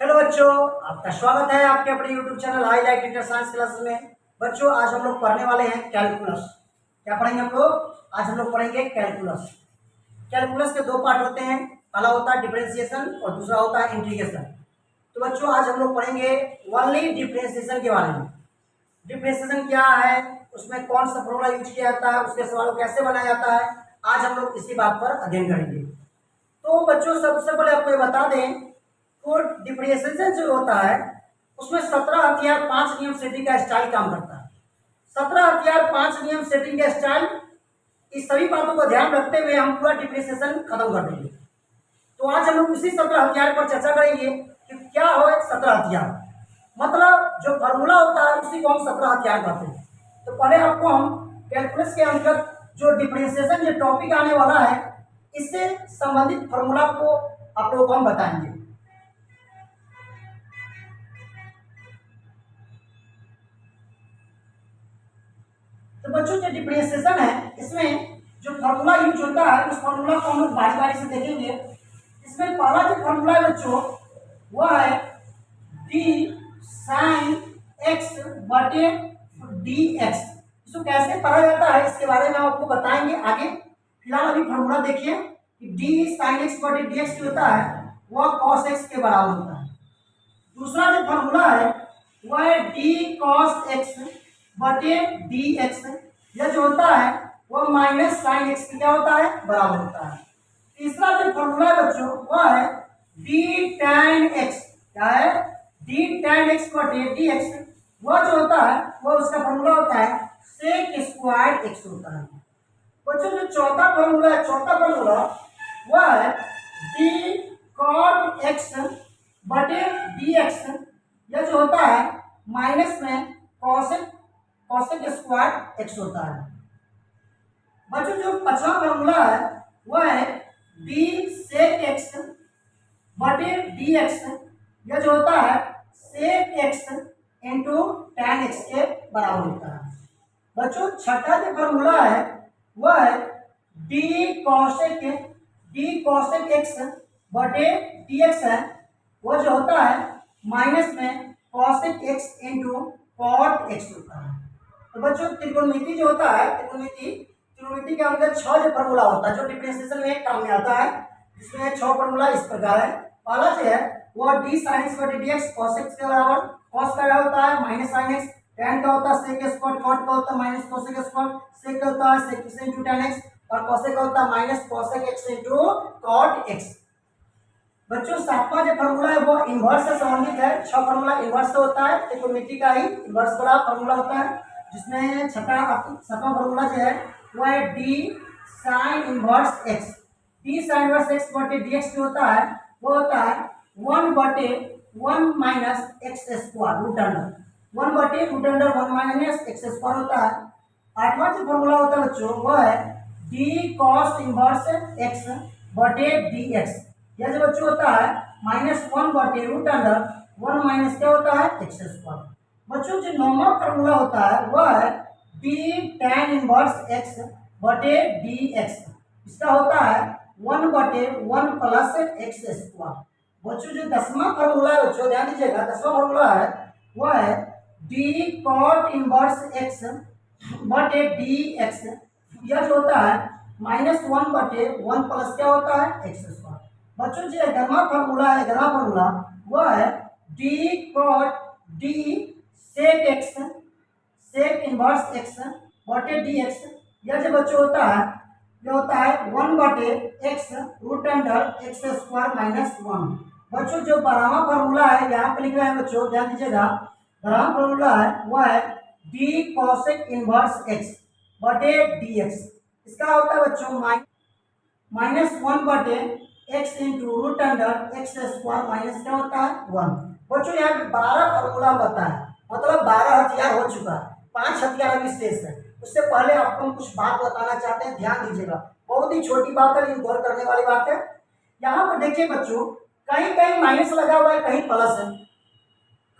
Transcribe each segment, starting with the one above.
Hello बच्चों, आपका स्वागत है आपके अपने YouTube channel highlight inter science classes में। बच्चों, आज हम लोग पढ़ने वाले हैं कैलकुलस। क्या पढ़ेंगे हम लोग? आज हम लोग पढ़ेंगे कैलकुलस। कैलकुलस के दो पार्ट होते हैं, पहला होता है डिफरेंशिएशन और दूसरा होता है इंटीग्रेशन। तो बच्चों, आज हम लोग पढ़ेंगे ओनली डिफरेंशिएशन के बारे में। डिफरेंशिएशन क्या है, उसमें कौन सा फॉर्मूला यूज किया जाता है, उसके सवाल को कैसे बनाया जाता है, आज हम लोग इसी बात पर अध्ययन करेंगे। तो बच्चों, सबसे पहले आपको ये बता दें, तो डिफरेंशिएशन जो होता है उसमें 17 हथियार 5 नियम सेटिंग का स्टाइल काम करता है। 17 हथियार 5 नियम सेटिंग का स्टाइल, इस सभी बातों को ध्यान रखते हुए हम पूरा डिफरेंशिएशन खत्म कर देंगे। तो आज हम लोग उसी 17 हथियार पर चर्चा करेंगे कि क्या हो 17 हथियार, मतलब जो फॉर्मूला होता है उसी को हम 17 हथियार कहते हैं। तो पहले आपको हम कैलकुलस के अंतर्गत जो डिफरेंशिएशन जो टॉपिक आने वाला है इससे संबंधित फॉर्मूला को आप लोगों को हम बताएंगे। तो बच्चों, जो डिफरेंशिएशन है इसमें जो फॉर्मूला यूज होता है उस फॉर्मूला को हम लोग बारी बारी से देखेंगे। इसमें पहला जो फॉर्मूला है बच्चों वह है डी साइन एक्स बटे डी एक्स। इसको कैसे पढ़ा जाता है इसके बारे में हम आपको बताएंगे आगे। फिलहाल अभी फॉर्मूला देखिए कि डी साइन एक्स बटे डी एक्स जो होता है वह कॉस एक्स के बराबर होता है। दूसरा जो फॉर्मूला है वह है डी कॉस एक्स बटे डी एक्स। यह जो होता है वह माइनस साइन एक्स क्या होता है, बराबर होता है। तीसरा जो फॉर्मूला है बच्चों वह है डी टैन एक्स। क्या है? डी टैन एक्स बटे डी एक्स। वह जो होता है वह उसका फॉर्मूला होता है सेक स्क्वायर एक्स होता है। बच्चों, जो चौथा फॉर्मूला है, चौथा फॉर्मूला वह है डी कॉट एक्स बटे डी एक्स। यह जो होता है माइनस में कॉसेक स्क्वायर एक्स होता है। बच्चों, जो पांचवा फॉर्मूला है वह है डी सेक एक्स बटे डी एक्स। यह जो होता है sec x into tan x के बराबर होता है। बच्चों, छठा जो फॉर्मूला है वह है डी कॉसेक एक्स बटे डी एक्स है। वह जो होता है माइनस में cosec x into cot x होता है। तो बच्चों, त्रिकोणमिति जो होता है, त्रिकोणमिति के अंदर 6 जो फॉर्मूला होता है जो डिफरेंशिएशन में काम में आता है, जिसमें 6 फॉर्मूला इस प्रकार है। पहला जो है वह डी साइन एक्स बटे डी एक्स कॉस एक्स के बराबर। कॉस का क्या होता है माइनस साइन एक्स, टैन का होता है सेक स्क्वायर, कॉट का होता है माइनस कोसेक स्क्वायर, सेक का होता है sec x into tan x और कोसेक का होता है minus cosec x into cot x. बच्चों, सातवां जो फॉर्मूला है वो इनवर्स से संबंधित है। 6 फॉर्मूला इनवर्स से होता है, त्रिकोणमिति का ही इनवर्स वाला फॉर्मूला होता है, जिसमें छठा फॉर्मूला जो है वो है d sine inverse x. D sine inverse x बटे डी एक्स जो होता है वो होता है 1 बटे 1 minus x square root under 1 बटे root under 1 minus x square होता है। आठवां जो फॉर्मूला होता है बच्चों वो है डी कॉस इनवर्स एक्स बटे डी एक्स। यह जो बच्चों होता है -1 बटे रूट अंडर 1 माइनस क्या होता है एक्स स्क्वायर। बच्चों, जो नौवां फॉर्मूला होता है वह है डी टैन इनवर्स एक्स बटे डी एक्स। इसका होता है 1 बटे 1 प्लस एक्स स्क्वायर। बच्चों, जो 10वां फॉर्मूला है बच्चों ध्यान दीजिएगा, 10वां फॉर्मूला है वह है डी कॉट इनवर्स एक्स बटे डी एक्स। यह जो होता है -1 बटे 1 प्लस क्या होता है एक्स स्क्वायर। बच्चों, जो 11वां फॉर्मूला है, 11वां फॉर्मूला वह है d cot d sec inverse x बटे डी एक्स। यह जो बच्चों होता है यह होता है 1 बटे x root under x square minus 1। बच्चों, जो 12वां फॉर्मूला है यहाँ पे लिख रहे हैं बच्चों, ध्यान दीजिएगा। 12वां फॉर्मूला है वह है डी कॉसेक इनवर्स एक्स बटे डी एक्स। इसका होता है बच्चों -1 बटे x into root under x square minus क्या होता है 1। बच्चों, यहाँ पे 12 फॉर्मूला बताया, मतलब 12 हथियार हो चुका है, 5 हथियार अभी शेष है। उससे पहले आपको हम कुछ बात बताना चाहते हैं, ध्यान दीजिएगा। बहुत ही छोटी बात है लेकिन गौर करने वाली बात है। यहाँ पर देखिए बच्चों, कहीं कहीं माइनस लगा हुआ है, कहीं प्लस है,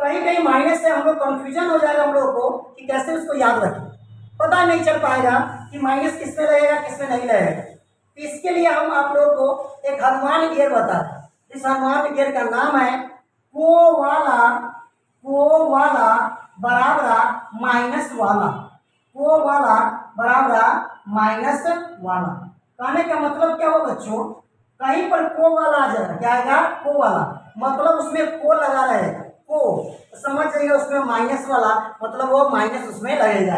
कहीं कहीं माइनस है। हम लोग कंफ्यूजन हो जाएगा हम लोगों को कि कैसे उसको याद रखें, पता नहीं चल पाएगा कि माइनस किस में रहेगा किस में नहीं रहेगा। इसके लिए हम आप लोगों को एक हनुमान गियर बताते हैं। इस हनुमान गियर का नाम है को वाला बराबर माइनस वाला, को वाला बराबर माइनस वाला। कहने का मतलब क्या हो बच्चों, कहीं पर को वाला आ जाएगा, क्या आएगा को वाला, मतलब उसमें को लगा रहेगा, को समझ जाइए, उसमें माइनस वाला मतलब वो माइनस उसमें लगेगा।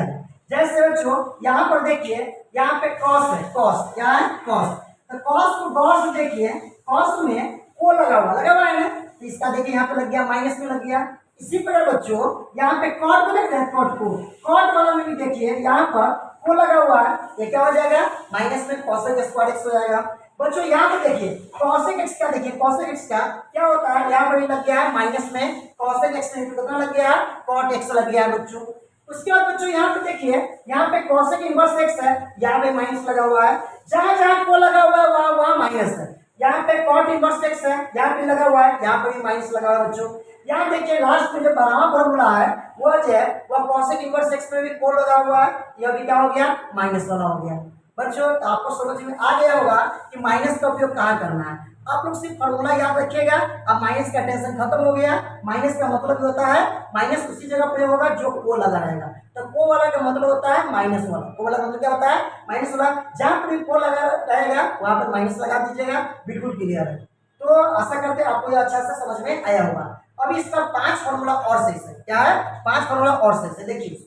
जैसे बच्चों यहाँ पर देखिए, यहाँ पे कॉस है, कॉस क्या है कॉस, तो कॉस को गौर से देखिए, कॉस में को लगा हुआ है ना, तो इसका देखिए यहाँ पे लग गया माइनस में लग गया। इसी प्रकार बच्चों यहाँ पे कॉट को देख रहे हैं, कॉट को, कॉट वाला में भी देखिए यहाँ पर को लगा हुआ है, ये क्या हो जाएगा माइनस में कॉसेक स्क्वायर एक्स हो जाएगा। बच्चों यहाँ पे देखिए कॉसेक एक्स का, देखिए कॉसेक एक्स का क्या होता है, यहाँ पर लग गया है माइनस में कॉसेक एक्स कितना लग गया है कॉट एक्स लग गया है बच्चों। उसके बाद बच्चों यहाँ पे देखिए, यहाँ पे कॉसेक इनवर्स एक्स है, यहाँ पे माइनस लगा हुआ है, जहां जहां को लगा हुआ है वहां वहां माइनस है। यहाँ पे कॉट इनवर्स एक्स है, यहाँ पे लगा हुआ है, यहाँ पे भी माइनस लगा हुआ है बच्चों। यहाँ देखिए लास्ट में जो बारहवां फॉर्मूला है वो जो है वह कॉसेक इनवर्स एक्स में भी को लगा हुआ है, यह भी क्या हो गया माइनस वाला हो गया। बच्चों तो आपको समझ में आ गया होगा कि माइनस का उपयोग कहाँ करना है। आप लोग सिर्फ फॉर्मूला याद रखिएगा, अब माइनस का टेंशन खत्म हो गया। माइनस का मतलब होता है माइनस उसी जगह प्रयोग होगा जो को लगा रहेगा, तो को वाला का मतलब होता है माइनस वाला, को वाला का मतलब क्या होता है माइनस वाला, जहां पर भी को लगा रहेगा वहां पर माइनस लगा दीजिएगा, बिल्कुल क्लियर है। तो आशा करते हैं आपको यह अच्छा से समझ में आया होगा। अब इसका 5 फॉर्मूला और सही से, क्या है 5 फॉर्मूला और सही से देखिए।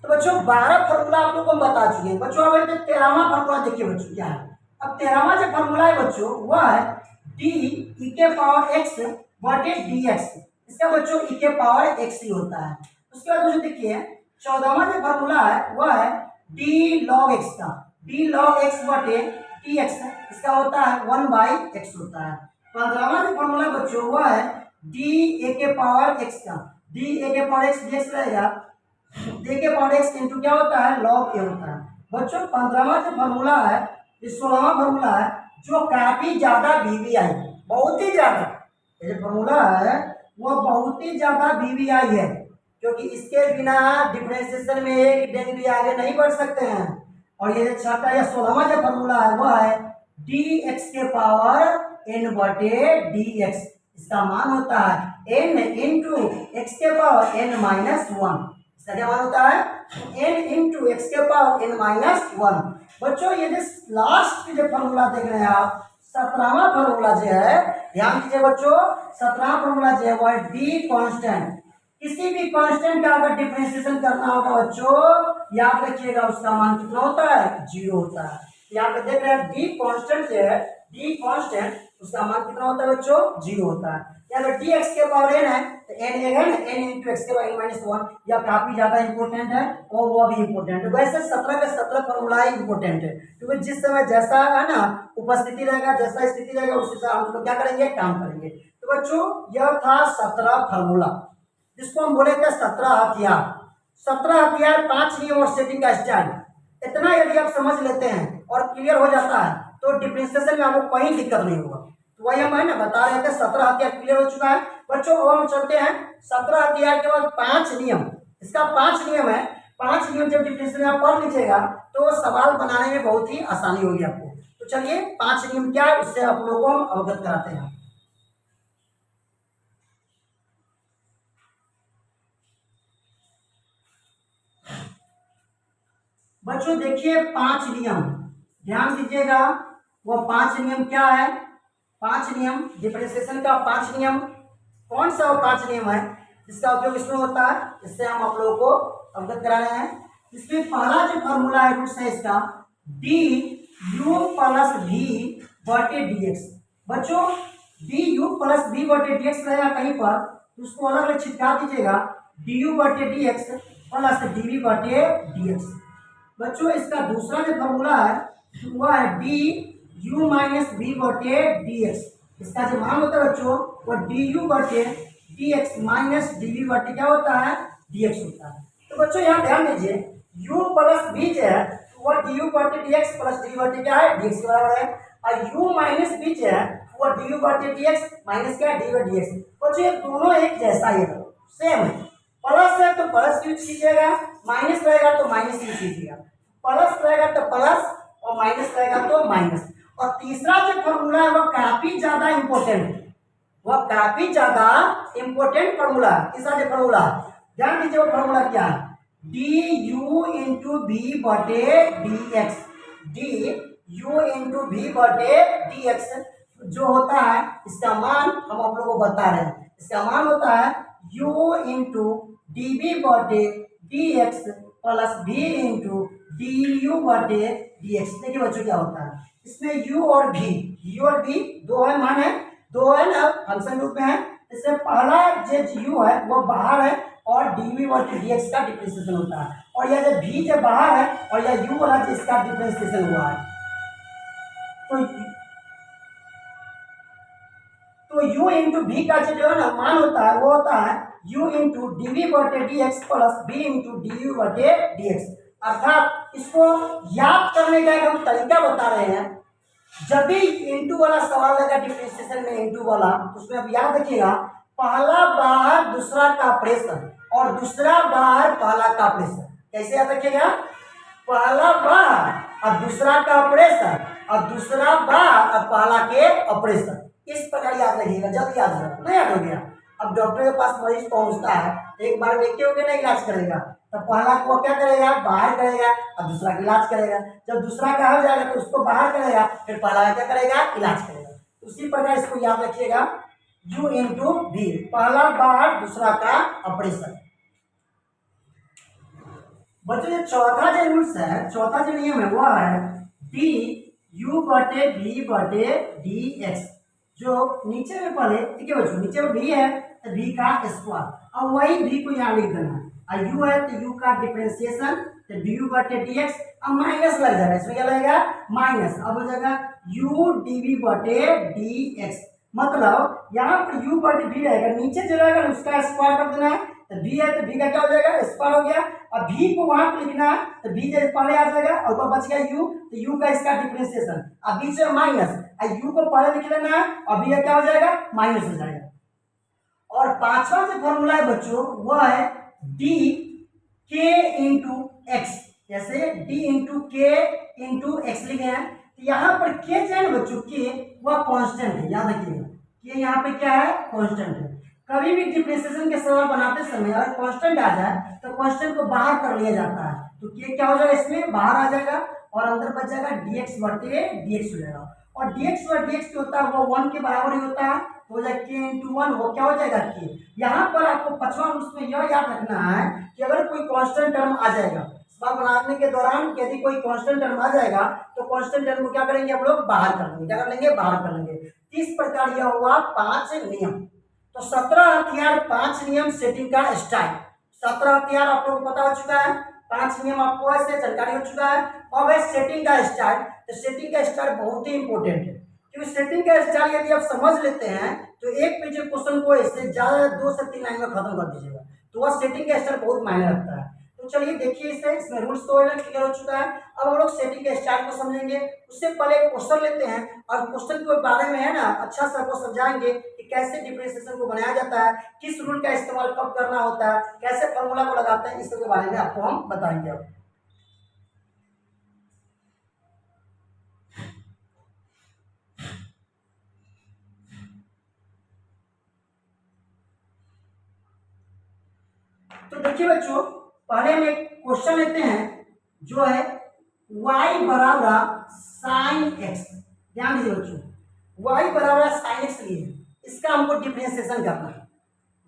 तो बच्चों 12 फॉर्मूला आप लोग को हम बता चुके हैं बच्चों। अब 13वां फॉर्मूला देखिए बच्चों क्या है। अब 13वां जो फॉर्मूला है बच्चों वह है डी ई के पावर एक्स बटे डी एक्स। इसका बच्चों ई के पावर एक्स ही होता है। उसके बाद बच्चों देखिए 14वां जो फॉर्मूला है वह है डी लॉग एक्स का, डी लॉग एक्स बटे डी एक्स, इसका होता है 1/x होता है। 15वां जो फॉर्मूला बच्चों वह है डी ए के पावर एक्स का, डी ए के पावर एक्स डी रहेगा, डी के पावर एक्स इंटू क्या होता है लॉग ए होता है। बच्चों 15वां जो फॉर्मूला है, इस 16वां फॉर्मूला है जो काफी ज्यादा वीवीआई, बहुत ही ज्यादा, ये जो फॉर्मूला है वो बहुत ही ज्यादा वीवीआई है, क्योंकि इसके बिना डिफरेंशिएशन में एक डिग्री आगे नहीं बढ़ सकते हैं। और ये छठा या 16वां जो फॉर्मूला है वो है डी एक्स के पावर एन बटे डी एक्स, इसका मान होता है एन इंटू एक्स के पावर एन माइनस वन, इसका क्या मान होता है n इंटू एक्स के पावर n माइनस वन। बच्चों ये लास्ट जो फॉर्मूला देख रहे हैं आप 17वां फॉर्मूला जो है, ध्यान दीजिए बच्चों 17वां फॉर्मूला जो है वो है डी कांस्टेंट। किसी भी कांस्टेंट का अगर डिफरेंशिएशन करना होगा बच्चों याद रखिएगा उसका मान कितना होता है 0 होता है। यहाँ पे देख रहे हैं डी कांस्टेंट जो है, डी कांस्टेंट उसका मान कितना होता है बच्चों 0 होता है। अगर डी एक्स के पावर एन है तो एन एन इंटू एक्स के पावर एन माइनस वन, यह काफी ज्यादा इंपॉर्टेंट है और वो भी इंपॉर्टेंट है। वैसे 17 का 17 फॉर्मूला ही इंपॉर्टेंट है, क्योंकि जिस समय जैसा है ना उपस्थिति रहेगा, जैसा स्थिति रहेगा उस हिसाब हम लोग क्या करेंगे काम करेंगे। तो बच्चों यह था 17 फॉर्मूला, जिसको हम बोले थे 17 हथियार। 17 हथियार 5 नियम और सेटिंग का स्टाइल, इतना यदि आप समझ लेते हैं और क्लियर हो जाता है तो डिफरेंशिएशन में आपको कहीं दिक्कत नहीं होगा। तो वही हम है ना बता रहे थे 17 हथियार क्लियर हो चुका है बच्चों। अब हम चलते हैं 17 हथियार के बाद 5 नियम, इसका 5 नियम है। 5 नियम जब डिफरेंशिएशन आप पढ़ लीजिएगा तो सवाल बनाने में बहुत ही आसानी होगी आपको। तो चलिए 5 नियम क्या है उससे आप लोगों को हम अवगत कराते हैं। बच्चों देखिए 5 नियम ध्यान दीजिएगा, वो 5 नियम क्या है। 5 नियम डिफरेंशिएशन का 5 नियम, कौन सा वो 5 नियम है जिसका उपयोग इसमें होता है, इससे हम आप लोगों को अवगत करा रहे हैं। इसमें पहला जो फॉर्मूला है रूट्स है इसका डी यू प्लस वी बटे डी एक्स। बच्चों डी यू प्लस वी बटे डी एक्स रहेगा कहीं पर तो उसको अलग अलग छिपका दीजिएगा, डी यू बटे D x plus D we बटे डी एक्स। बच्चों इसका दूसरा जो फॉर्मूला है वह है डी यू माइनस बी बटे डी एक्स। इसका जो मान होता है बच्चों वो डी यू बटे D X minus D we बटे क्या होता है डी एक्स होता है। तो बच्चों यहाँ ध्यान दीजिए u प्लस बी जो है वह डी यू बटे डी एक्स प्लस डी बटे क्या है डी एक्स के बराबर है, और u माइनस बी जो है वह डी यू बटे डी एक्स माइनस क्या है डी बटे डी एक्स। बच्चों ये दोनों एक जैसा ही है, सेम है, प्लस है तो प्लस यूज कीजिएगा, माइनस रहेगा तो माइनस यूज कीजिएगा, प्लस रहेगा तो प्लस और माइनस रहेगा तो माइनस। और तीसरा जो फॉर्मूला है वो काफी ज्यादा इंपॉर्टेंट है, वह काफी ज्यादा इंपॉर्टेंट फॉर्मूला है। तीसरा जो फॉर्मूला ध्यान दीजिए, वो फॉर्मूला क्या है, डी यू इंटू बी बटे D x, d u into b बटे डी एक्स जो होता है इसका मान हम आप लोगों को बता रहे हैं, इसका मान होता है u इंटू डी बी बटे D x plus v into d you बटे डी एक्स। देखिए बच्चों क्या होता है इसमें u और v दो है, मान है दो है ना, फंक्शन रूप में है। इसमें पहला जो u है वो बाहर है और डी बटे डी एक्स का डिफ्रेंसिएशन होता है, और यह जो v जो बाहर है और यह u वाला जिसका डिफ्रेंसिएशन हुआ है। तो u इंटू भी का जो है ना मान होता है वो होता है u इंटू डी वी बटे D x plus b into d you बटे डी एक्स। अर्थात इसको याद करने का एक हम तरीका बता रहे हैं। जब भी इंटू वाला सवाल लगा डिफरेंशिएशन में इंटू वाला, उसमें अब याद रखिएगा पहला बार दूसरा का प्रेशर और दूसरा बार पहला का प्रेशर। कैसे याद रखिएगा, पहला बार और दूसरा का प्रेशर और दूसरा बार और पहला के ऑपरेशन, इस प्रकार याद रखिएगा। जल्द याद रखो, नहीं याद हो गया। अब डॉक्टर के पास मरीज पहुंचता है तो एक बार में क्यों नहीं इलाज करेगा, तो पहला को क्या करेगा, बाहर करेगा और दूसरा का इलाज करेगा। जब दूसरा का हो जाएगा तो उसको बाहर करेगा, फिर पहला क्या करेगा, इलाज करेगा। उसी प्रकार इसको याद रखिएगा u इंटू भी, पहला बाहर दूसरा का ऑपरेशन। बच्चों जो चौथा जो रूल्स है, चौथा जो नियम है वो है डी यू बटे बी बटे डी एक्स। जो नीचे में पहले ठीक है बच्चों, नीचे में भी है तो भी का स्क्वायर, अब वही भी को यहाँ लिख देना है। यू है तो यू का डिफरेंशिएशन तो डी यू बटे डी एक्स, अब माइनस लग जाएगा, इसमें क्या लगेगा माइनस। अब हो जाएगा यू डी वी बटे डी एक्स, मतलब यहाँ पर यू बटे भी रहेगा, नीचे जो रहेगा उसका स्क्वायर कर देना है। तो भी है तो भी का क्या हो जाएगा, स्क्वायर हो गया। अब भी को वहां पर लिखना है तो भी जब पहले आ जाएगा और ऊपर बच गया यू, तो यू का इसका डिफरेंशिएशन, अब बीच में माइनस, यू को पहले लिख लेना है और भी क्या हो जाएगा, माइनस हो जाएगा। और पांचवा जो फॉर्मूला है बच्चों वो है डी के इंटू एक्स। जैसे डी इंटू के इंटू एक्स लिखे हैं, तो यहाँ पर के जो है ना बच्चों, के वह कांस्टेंट है, याद रखिएगा कि यहाँ पे क्या है, कांस्टेंट है। कभी भी डिफरेंशिएशन के सवाल बनाते समय अगर कांस्टेंट आ जाए तो कांस्टेंट को बाहर कर लिया जाता है, तो के क्या हो जाएगा, इसमें बाहर आ जाएगा और अंदर बच जाएगा dx बटे dx हो जाएगा। और dx बटे dx जो होता है वो 1 के बराबर ही होता है, तो हो जाएगा k इंटू 1, वो क्या हो जाएगा k। यहाँ पर आपको पांचवा उसमें यह याद रखना है कि अगर कोई कांस्टेंट टर्म आ जाएगा सवाल बनाने के दौरान, यदि कोई कांस्टेंट टर्म आ जाएगा तो कांस्टेंट टर्म को क्या करेंगे हम लोग, बाहर कर लेंगे। क्या कर लेंगे, बाहर कर लेंगे। इस प्रकार यह हुआ 5 नियम। तो 17 हथियार 5 नियम सेटिंग का स्टाइल, 17 हथियार आप लोगों को पता हो चुका है, 5 नियम आपको ऐसे जानकारी हो चुका है। अब है सेटिंग का स्टाइल। तो सेटिंग का स्टाइल बहुत ही इंपॉर्टेंट है, क्योंकि सेटिंग का स्टाइल यदि आप समझ लेते हैं तो एक पेज के क्वेश्चन को इससे ज्यादा 2 से 3 लाइन में खत्म कर दीजिएगा। तो वह सेटिंग का स्टाइल बहुत मायने रखता है। तो चलिए देखिए इसमें रूल्स तो क्लियर हो चुका है। अब हम लोग सेटिंग के स्टाइल को समझेंगे। उससे पहले एक क्वेश्चन लेते हैं और क्वेश्चन के बारे में है ना अच्छा से आपको समझाएंगे कि कैसे डिफरेंशिएशन को बनाया जाता है, किस रूल का इस्तेमाल कब करना होता है, कैसे फॉर्मूला को लगाते हैं, इस सब के बारे में आपको हम बताएंगे। अब तो देखिए बच्चों, पहले हम एक क्वेश्चन लेते हैं जो है y बराबर साइन एक्स। ध्यान दीजिए बच्चों, y बराबर साइन एक्स लिए, इसका हमको डिफरेंशिएशन करना है।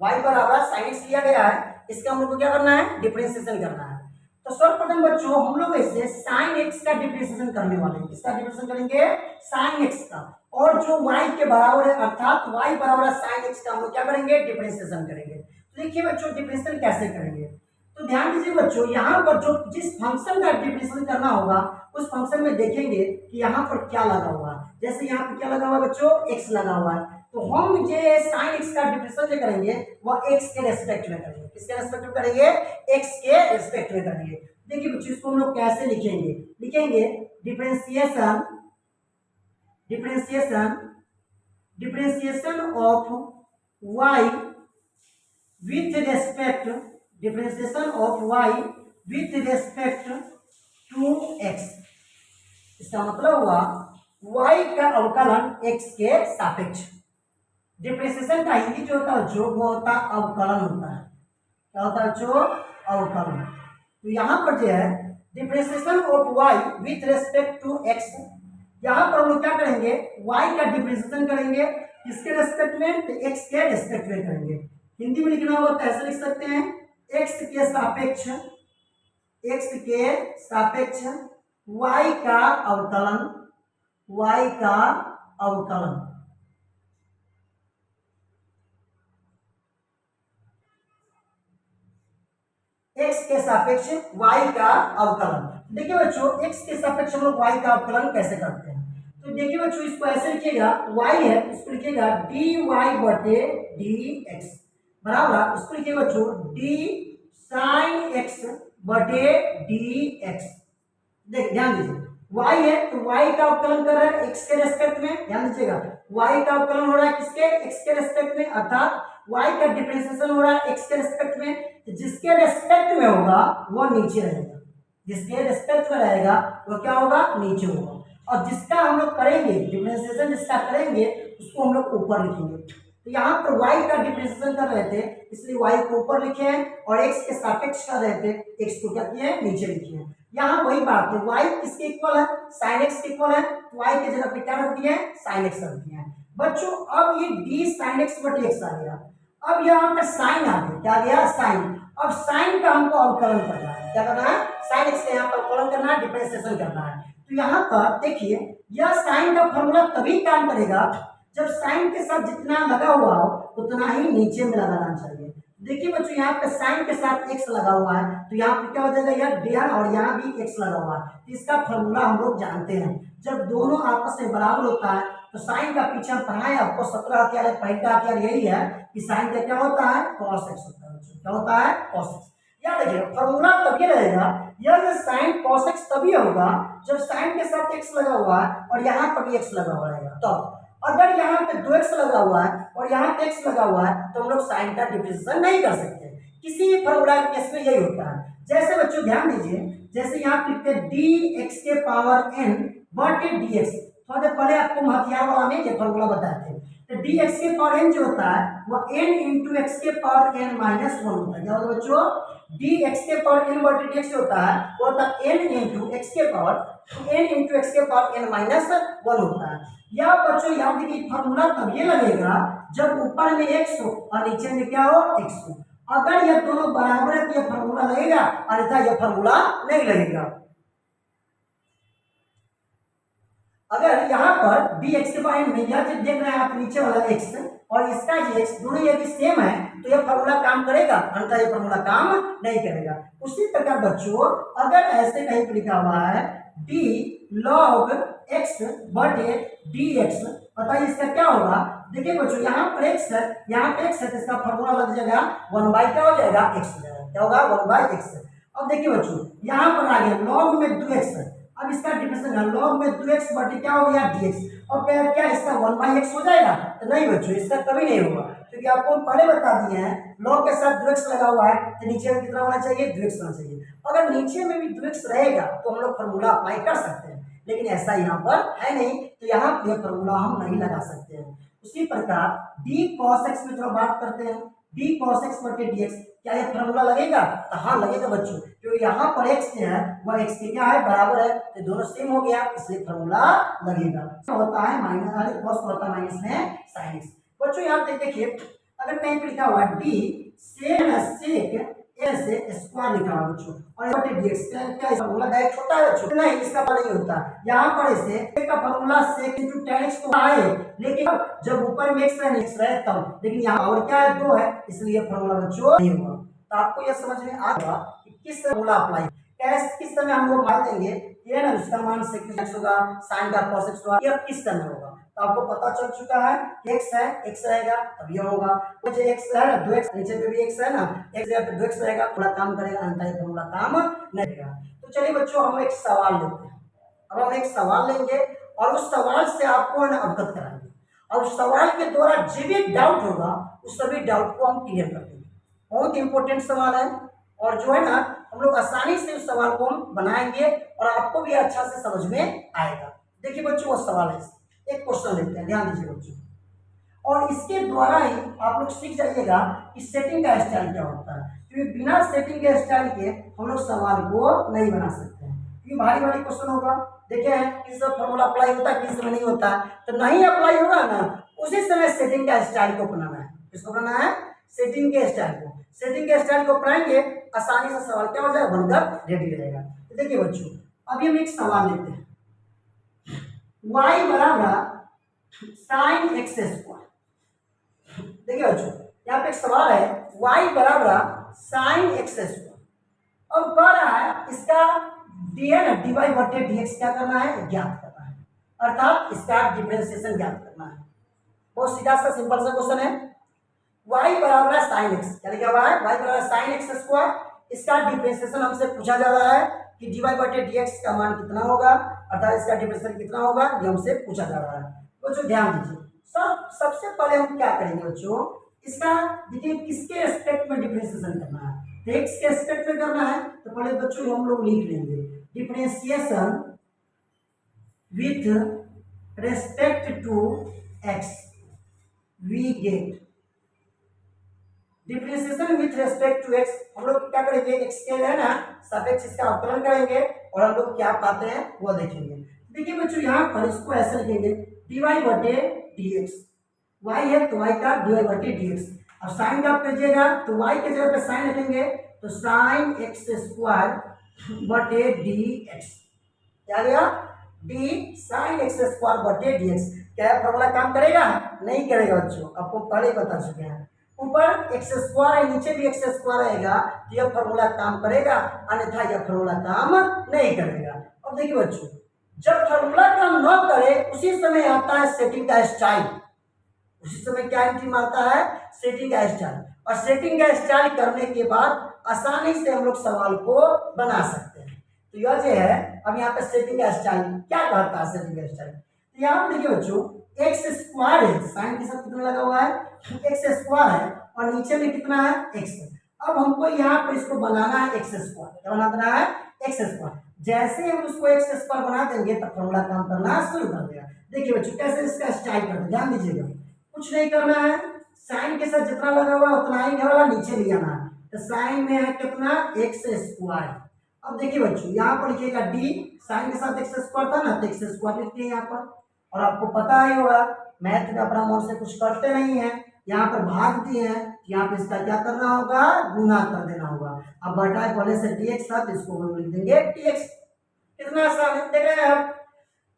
y बराबर साइन एक्स लिया गया है, इसका हम लोग को क्या करना है, डिफरेंशिएशन करना है। तो सर्वप्रथम बच्चों हम लोग ऐसे साइन एक्स का डिफरेंशिएशन करने वाले हैं। किसका डिफरेंशिएशन करेंगे, साइन एक्स का। और जो y के बराबर है अर्थात y बराबर साइन एक्स का हम लोग क्या करेंगे, डिफरेंशिएशन करेंगे। तो देखिए बच्चों डिफरेंशिएशन कैसे करेंगे, तो ध्यान दीजिए बच्चों, यहाँ पर जो जिस फंक्शन का डिफरेंशिएशन करना होगा उस फंक्शन में देखेंगे कि यहाँ पर क्या लगा हुआ है। जैसे यहाँ पर क्या लगा हुआ है बच्चों, x लगा हुआ है, तो हम जो साइन x का डिफरेंशिएशन जो करेंगे वह x के रेस्पेक्ट में करेंगे। किसके रेस्पेक्ट में करेंगे, x के रेस्पेक्ट में करेंगे। देखिए बच्चों इसको हम लोग कैसे लिखेंगे, लिखेंगे differentiation differentiation differentiation of y with respect differentiation of y with respect to x. इसका मतलब हुआ वाई का अवकलन एक्स के सापेक्ष। डिफरेंशिएशन का हिंदी जो होता है जो वो होता है अवकलन होता है। क्या होता है? जो अवकलन। तो यहाँ पर जो है differentiation of y with respect to x, यहाँ पर हम लोग क्या करेंगे? वाई का डिफरेंशिएशन करेंगे किसके रेस्पेक्ट में? तो एक्स के रेस्पेक्ट में करेंगे। हिंदी में लिखना होगा तो ऐसे लिख सकते हैं एक्स के सापेक्ष, एक्स के सापेक्ष वाई का अवकलन, वाई का अवकलन। एक्स के सापेक्ष वाई का अवकलन। देखिए बच्चों एक्स के सापेक्ष हम लोग वाई का अवकलन कैसे करते हैं? तो देखिए बच्चों इसको ऐसे लिखिएगा, वाई है इसको लिखिएगा डी वाई बटे डी एक्स बराबर, उसको लिखिए बच्चों डी साइन एक्स बटे डी एक्स। देखिए ध्यान दीजिए y है तो y का अवकलन कर रहा है x के रेस्पेक्ट में। ध्यान दीजिएगा y का अवकलन हो रहा है किसके? x के रेस्पेक्ट में, अर्थात y का डिफरेंशिएशन हो रहा है x के रेस्पेक्ट में। तो जिसके रेस्पेक्ट में होगा वो नीचे रहेगा, जिसके रेस्पेक्ट में रहेगा वो क्या होगा? नीचे होगा। और जिसका हम लोग करेंगे डिफरेंशिएशन, जिसका करेंगे उसको हम लोग ऊपर लिखेंगे। तो यहाँ पर y का डिफरेंशिएशन कर रहे थे इसलिए y को ऊपर लिखे हैं और x के सापेक्ष कर रहे थे x को क्या किए? नीचे लिखे हैं। यहाँ वही बात है y किसके इक्वल है? साइन एक्स के इक्वल है, तो y के जगह पे क्या रख दिया है? साइन एक्स रख दिया है। बच्चों अब ये d साइन एक्स बटे एक्स आ गया, अब यहाँ पे साइन आ गया, क्या आ गया? साइन। अब साइन का हमको अवकलन करना है, क्या करना है? साइन एक्स का यहाँ पर अवकलन करना है, डिफरेंशिएशन करना है। तो यहाँ पर देखिए यह साइन का फॉर्मूला तभी काम करेगा जब साइन के साथ जितना लगा हुआ हो उतना ही नीचे में लगाना चाहिए। देखिए बच्चों यहाँ पे साइन के साथ x लगा हुआ है तो यहाँ पे क्या हो जाएगा? यह डेन और यहाँ भी x लगा हुआ है। तो इसका फॉर्मूला हम लोग जानते हैं, जब दोनों आपस में बराबर होता है तो साइन का पीछे पढ़ाए आपको 17 हथियार है, पहला हथियार यही है कि साइन का क्या होता है? cos x होता है। क्या होता है? cos x। याद रखिए फॉर्मूला तभी रहेगा, यह साइन cos x तभी होगा जब साइन के साथ x लगा हुआ है और यहाँ पर भी x लगा हुआ रहेगा। तो अगर यहाँ पे 2x लगा हुआ है और यहाँ पे x लगा हुआ है तो हम लोग साइन का डिफरेंशिएशन नहीं कर सकते। किसी भी फॉर्मूला के केस में यही होता है। जैसे बच्चों ध्यान दीजिए, जैसे यहाँ पे लिखते हैं dx के पावर n बटे dx। थोड़ा देर पहले आपको हथियार वाला में ये फॉर्मूला बताए थे। तो dx के पावर n जो होता है वो n इंटू एक्स के पावर n माइनस 1 होता है। क्या होता है बच्चों? dx के पावर n बटे dx जो होता है वो होता है n इंटू एक्स के पावर n माइनस 1 होता है। या बच्चों याद रखिए फॉर्मूला तभी लगेगा जब ऊपर में x हो और नीचे में क्या हो? x हो। अगर ये दोनों बराबर है तो ये फॉर्मूला लगेगा, अन्यथा ये फॉर्मूला नहीं लगेगा। अगर यहाँ पर dx के पावर n में यह जो देख रहे हैं आप नीचे वाला x और इसका जो x दोनों यदि सेम है तो यह फॉर्मूला काम करेगा, अन्यथा ये फॉर्मूला काम नहीं करेगा। उसी प्रकार बच्चों अगर ऐसे कहीं पर लिखा हुआ है d log x बटे dx, बताइए इसका क्या होगा? देखिए बच्चों यहाँ पर x है, यहाँ पे x है तो इसका फॉर्मूला लग जाएगा 1 क्या हो जाएगा? x हो जाएगा। क्या होगा? 1/x। अब देखिए बच्चों यहाँ पर आ गया log में 2x है, अब इसका डिफरेंशिएशन है log में 2x बटे क्या हो गया? dx। और क्या इसका 1/x हो जाएगा? तो नहीं बच्चों इसका कभी नहीं होगा, क्योंकि आपको पहले बता दिए हैं log के साथ 2x लगा हुआ है तो नीचे में कितना होना चाहिए? 2x होना चाहिए। अगर नीचे में भी 2x रहेगा तो हम लोग फॉर्मूला अप्लाई कर सकते हैं, लेकिन ऐसा यहाँ पर है नहीं तो यहाँ पे फॉर्मूला हम नहीं लगा सकते हैं। उसी प्रकार d cos x में थोड़ा बात करते हैं, d cos x बटे dx, क्या ये फॉर्मूला लगेगा? तो हाँ लगेगा बच्चों, क्योंकि यहाँ पर x जो है वह x के क्या है? बराबर है, तो दोनों सेम हो गया इसलिए फॉर्मूला लगेगा। होता है माइनस cos होता है माइनस में sin x। बच्चों यहाँ देखिए अगर कहीं पे लिखा हुआ d sec ऐसे स्क्वायर लिखा हुआ बच्चों और बटे dx, क्या इसका फॉर्मूला डायरेक्ट होता है बच्चों? नहीं, इसका नहीं होता। यहाँ पर इसे का formula sec into tan x तो है, लेकिन जब ऊपर में x रहे तब, लेकिन यहाँ और क्या है? 2 है, इसलिए फॉर्मूला बच्चों नहीं होगा। तो आपको यह समझ में आ गया कि किस फॉर्मूला अप्लाई कैसे किस समय हम लोग मान देंगे ये ना, उसका मान sec x होगा, sin का cos x होगा, ये किस समय होगा। तो आपको पता चल चुका है x है, x रहेगा तब ये होगा। तो जो x है ना 2x, नीचे पे भी x है ना, x है तो 2x रहेगा, थोड़ा काम करेगा, अन्यथा ये फॉर्मूला काम नहीं करेगा। तो चलिए बच्चों हम एक सवाल लेते हैं। अब हम एक सवाल लेंगे और उस सवाल से आपको अवगत कराएंगे और उस सवाल के द्वारा जो भी डाउट होगा उस सभी डाउट को हम क्लियर कर देंगे। बहुत इंपॉर्टेंट सवाल है, और जो है ना हम लोग आसानी से उस सवाल को हम बनाएंगे और आपको भी अच्छा से समझ में आएगा। देखिए बच्चों वो सवाल है, एक क्वेश्चन लेते हैं, ध्यान दीजिए बच्चों, और इसके द्वारा ही आप लोग सीख जाइएगा कि सेटिंग का स्टाइल क्या होता है, क्योंकि बिना सेटिंग के स्टाइल के हम लोग सवाल को नहीं बना सकते हैं, क्योंकि भारी भारी क्वेश्चन होगा। देखिए किस फॉर्मूला अप्लाई होता है, किस समय नहीं होता, तो नहीं अप्लाई होगा ना उसी समय सेटिंग का स्टाइल को अपनाना है। किसको अपनाना है? सेटिंग के स्टाइल को। सेटिंग के स्टाइल को अपनाएंगे आसानी से सवाल क्या हो जाएगा, बनकर रेडी रहेगा। तो देखिए बच्चों अभी हम एक सवाल लेते हैं, y बराबर साइन एक्स स्क्वायर। देखिए बच्चों यहाँ पे एक सवाल है, y बराबर साइन एक्स स्क्वायर। अब कह रहा है इसका डी वाई बटे डी एक्स क्या करना है, ज्ञात करना है, अर्थात इसका डिफरेंशिएशन ज्ञात करना है। बहुत सीधा सा सिंपल सा क्वेश्चन है। y बराबर है साइन एक्स, यानी क्या हुआ है, y बराबर साइन एक्स स्क्वायर। इसका डिफरेंशिएशन हमसे पूछा जा रहा है कि डी वाई बटे डी एक्स का मान कितना होगा, अर्थात इसका डिफरेंशिएशन कितना होगा, ये हमसे पूछा जा रहा है। बच्चों ध्यान दीजिए, सबसे पहले हम क्या करेंगे बच्चों, इसका देखिए किसके एस्पेक्ट में डिफरेंशिएशन करना है, तो एक्स के एस्पेक्ट में करना है। तो पहले बच्चों हम लोग लिख लेंगे differentiation with respect to x, we get differentiation with respect to x. हम लोग क्या करेंगे, एक्स के है ना सापेक्ष इसका अवकलन करेंगे और हम लोग क्या पाते हैं वो देखेंगे। देखिए बच्चों यहाँ पर इसको ऐसे लिखेंगे डी वाई बटे डी एक्स, वाई है तो वाई का डी वाई बटे डी एक्स। अब साइन का कीजिएगा तो वाई के जगह पे साइन रखेंगे तो साइन एक्स स्क्वायर बटे डी एक्स, क्या गया, डी साइन एक्स स्क्वायर बटे डी एक्स। क्या फॉर्मूला काम करेगा? नहीं करेगा बच्चों, आपको पहले ही बता चुके हैं। ऊपर एक्स स्क्वायर है, नीचे भी एक्स स्क्वायर रहेगा तो यह फॉर्मूला काम करेगा, अन्यथा यह फॉर्मूला काम नहीं करेगा। अब देखिए बच्चों जब फॉर्मूला काम न करे उसी समय आता है सेटिंग का स्टाइल, उसी समय क्या एंट्री मारता है, सेटिंग का स्टाइल। और सेटिंग का स्टाइल करने के बाद आसानी से हम लोग सवाल को बना सकते हैं। तो यह जो है अब यहाँ पे सेटिंग का स्टाइल क्या कहता है, सेटिंग का स्टाइल। तो यहाँ पे देखिए बच्चों एक्स स्क्वायर है, साइन के साथ कितना लगा हुआ है, एक्स स्क्वायर है और नीचे में कितना है, एक्स। अब हमको यहाँ पर इसको बनाना है एक्स स्क्वायर, क्या बनाना है, एक्स स्क्वायर। जैसे हम उसको एक्स स्क्वायर बना देंगे तब फॉर्मूला काम करना शुरू कर देगा। देखिए बच्चों कैसे इसका स्टाइल करते हैं, ध्यान दीजिएगा, कुछ नहीं करना है, साइन के साथ जितना लगा हुआ उतना ही वाला नीचे ले जाना है। तो साइन में है कितना, एक्स स्क्वायर। अब देखिए बच्चों यहाँ पर लिखिएगा डी, साइन के साथ एक्स स्क्वायर था ना तो एक्स स्क्वायर लिखते हैं यहाँ पर। और आपको पता ही होगा मैथ में अपना मन से कुछ करते नहीं है, यहाँ पर भाग दिए हैं, यहाँ पे इसका क्या करना होगा, गुना कर देना होगा। अब बटा पहले से डी एक्स था तो इसको हम लिख देंगे डी एक्स। कितना आसान है, देख रहे हैं आप,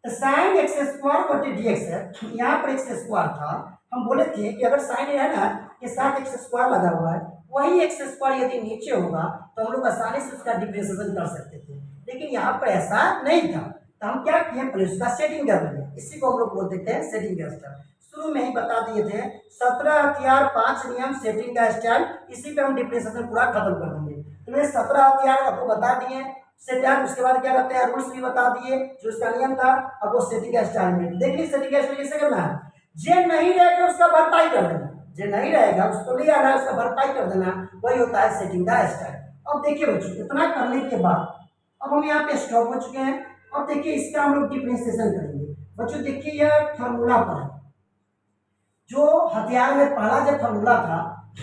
साइन एक्स स्क्वायर बटे डी एक्स है, यहाँ पर एक्स स्क्वायर था, हम बोले थे कि अगर साइन है ना के साथ एक्स स्क्वायर लगा हुआ है, वही एक्स स्क्वायर यदि नीचे होगा तो हम लोग आसानी से उसका डिफरेंशिएशन कर सकते थे, लेकिन यहाँ पर ऐसा नहीं था। तो हम क्या किए, पहले उसका सेटिंग कर लेंगे, इसी को हम लोग बोलते थे सेटिंग का स्टाइल। शुरू में ही बता दिए थे 17 हथियार 5 नियम सेटिंग का स्टाइल, इसी पे हम डिफरेंशिएशन पूरा खत्म कर देंगे। तो मैंने 17 हथियार आपको बता दिए सेटिंग, उसके बाद क्या करते हैं रूल्स भी बता दिए जो उसका नियम था। अब वो सेटिंग का स्टाइल में देख लीजिए, सेटिंग का स्टाइल कैसे करना है, जे नहीं रहेगा उसका भरपाई कर देना, जे नहीं रहेगा उसको ले आना, उसका भरपाई कर देना, वही होता है सेटिंग का स्टाइल। अब देखिए बच्चों इतना करने के बाद अब हम यहाँ पे स्टॉप हो चुके हैं। अब देखिए इसका हम लोग डिफरेंशिएशन करेंगे। बच्चों देखिए यह फॉर्मूला पर है, जो हथियार में पहला जो फॉर्मूला था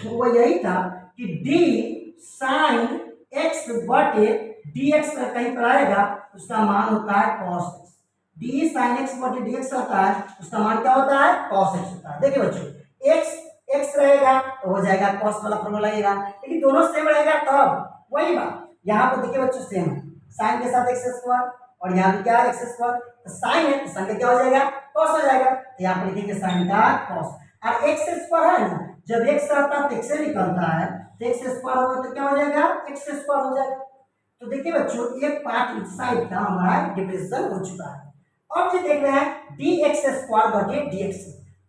वो यही था कि डी साइन एक्स बटे डी एक्स कहीं पर आएगा उसका मान होता है cos x. D sine x बटे डी एक्स होता है, उसका मान क्या होता है, कॉस एक्स होता है। देखिए बच्चों एक्स एक्स रहेगा तो हो जाएगा कॉस वाला फॉर्मूला लगेगा, लेकिन दोनों सेम रहेगा तब वही बात। यहाँ पर देखिए बच्चों सेम है, साइन के साथ एक्स स्क्वायर और यहाँ पे क्या है एक्स स्क्वायर, तो साइन है तो साइन का क्या हो जाएगा, कॉस हो जाएगा। तो यहाँ पर लिखेंगे साइन का कॉस। और एक्स स्क्वायर है ना, जब एक्स रहता है तो एक्स निकलता है, तो एक्स स्क्वायर होगा तो क्या हो जाएगा, एक्स स्क्वायर हो जाएगा। तो देखिए बच्चों एक पार्ट इस साइड का हमारा डिफरेंशिएशन हो चुका है। अब जो देख रहे हैं डी एक्स स्क्वायर बटे डी एक्स,